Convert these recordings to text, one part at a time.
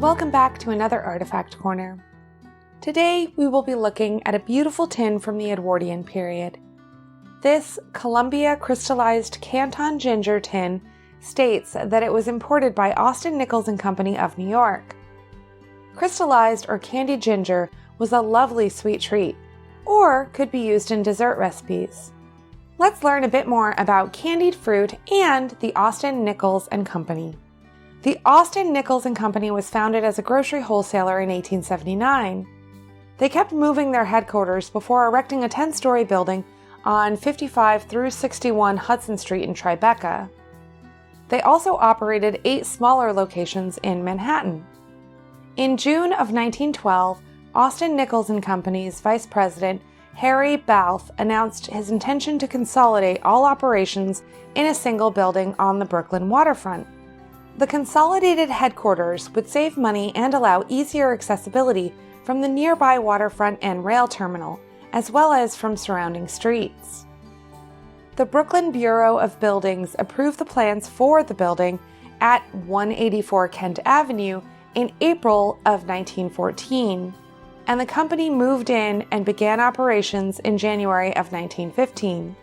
Welcome back to another Artifact Corner. Today we will be looking at a beautiful tin from the Edwardian period. This Columbia Crystallized Canton Ginger tin states that it was imported by Austin Nichols Company of New York. Crystallized or candied ginger was a lovely sweet treat, or could be used in dessert recipes. Let's learn a bit more about candied fruit and the Austin Nichols Company. The Austin Nichols Company was founded as a grocery wholesaler in 1879. They kept moving their headquarters before erecting a 10-story building on 55 through 61 Hudson Street in Tribeca. They also operated 8 smaller locations in Manhattan. In June of 1912, Austin Nichols Company's Vice President, Harry Balfe, announced his intention to consolidate all operations in a single building on the Brooklyn waterfront. The consolidated headquarters would save money and allow easier accessibility from the nearby waterfront and rail terminal, as well as from surrounding streets. The Brooklyn Bureau of Buildings approved the plans for the building at 184 Kent Avenue in April of 1914, and the company moved in and began operations in January of 1915.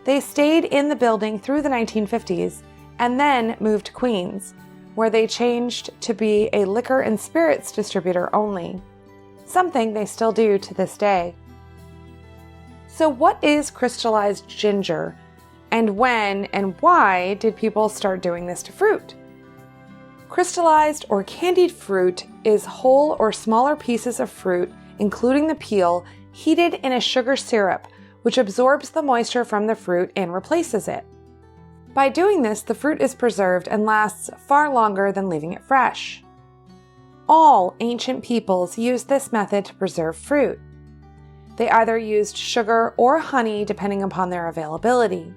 They stayed in the building through the 1950s and then moved to Queens, where they changed to be a liquor and spirits distributor only, something they still do to this day. So what is crystallized ginger, and when and why did people start doing this to fruit? Crystallized or candied fruit is whole or smaller pieces of fruit, including the peel, heated in a sugar syrup, which absorbs the moisture from the fruit and replaces it. By doing this, the fruit is preserved and lasts far longer than leaving it fresh. All ancient peoples used this method to preserve fruit. They either used sugar or honey depending upon their availability.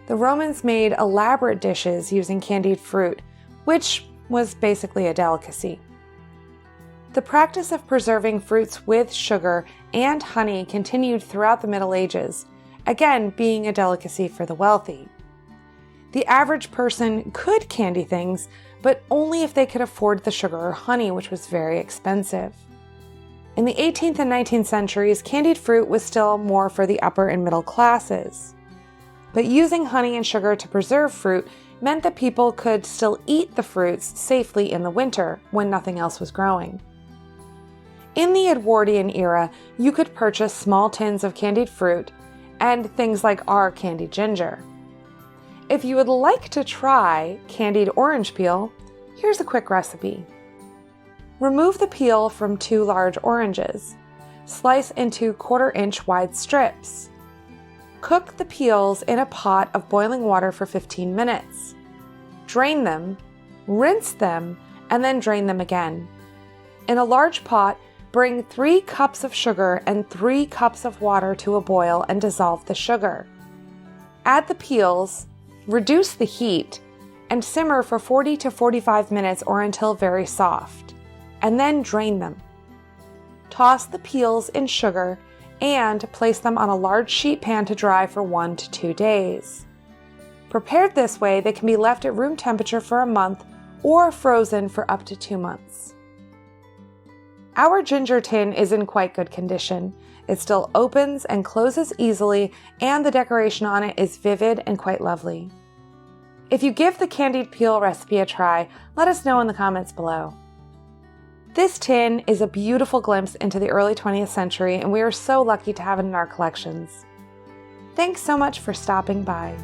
The Romans made elaborate dishes using candied fruit, which was basically a delicacy. The practice of preserving fruits with sugar and honey continued throughout the Middle Ages, again being a delicacy for the wealthy. The average person could candy things, but only if they could afford the sugar or honey, which was very expensive. In the 18th and 19th centuries, candied fruit was still more for the upper and middle classes. But using honey and sugar to preserve fruit meant that people could still eat the fruits safely in the winter when nothing else was growing. In the Edwardian era, you could purchase small tins of candied fruit and things like our candied ginger. If you would like to try candied orange peel, here's a quick recipe. Remove the peel from 2 large oranges. Slice into 1/4 inch wide strips. Cook the peels in a pot of boiling water for 15 minutes. Drain them, rinse them, and then drain them again. In a large pot, bring 3 cups of sugar and 3 cups of water to a boil and dissolve the sugar. Add the peels, reduce the heat, and simmer for 40 to 45 minutes or until very soft, and then drain them. Toss the peels in sugar and place them on a large sheet pan to dry for 1 to 2 days. Prepared this way, they can be left at room temperature for a month or frozen for up to 2 months. Our ginger tin is in quite good condition. It still opens and closes easily, and the decoration on it is vivid and quite lovely. If you give the candied peel recipe a try, let us know in the comments below. This tin is a beautiful glimpse into the early 20th century, and we are so lucky to have it in our collections. Thanks so much for stopping by.